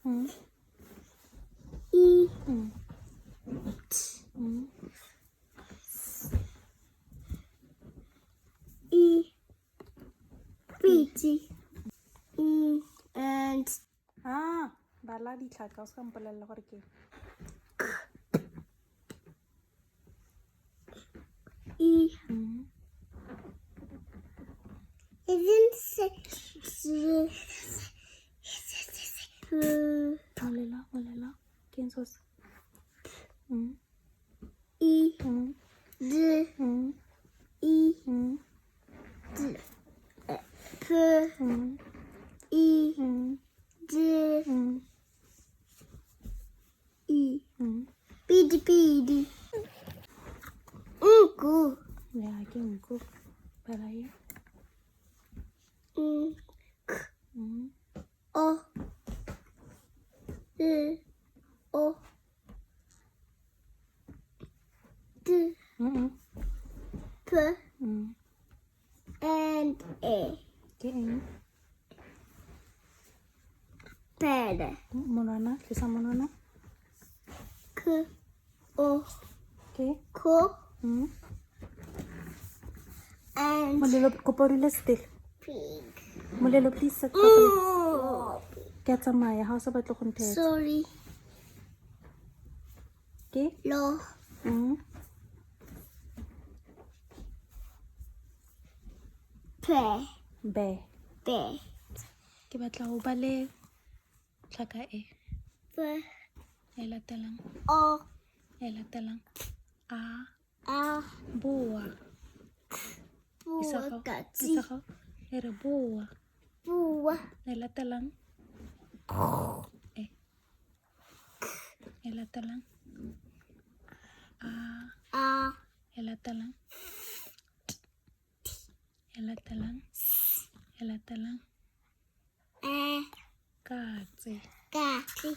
E. T. E. B. T. E. And bala ditlhaka o se ka mpolelela gore ke E. Isn't molela ke eng sose E. D. E. D. P. E. D. E. Pidi. Unku. ya ke nku bala e O. O. D. P. And A. ke eng Pad. monwana tlisa monwana K. O. ke Ko. And molelo kopa o dule still pig. molelo please set ke a tsamaya ga o sa batle go ntheetsa Sorry. ke Lo. Pe. be Be. ke batla go ba le tlhaka e Be. e latelang O. e latelang a A. boa Buakati. isago e re boa Bua. e latelang e latelang a A. e latelang e latelang E. katse Kati.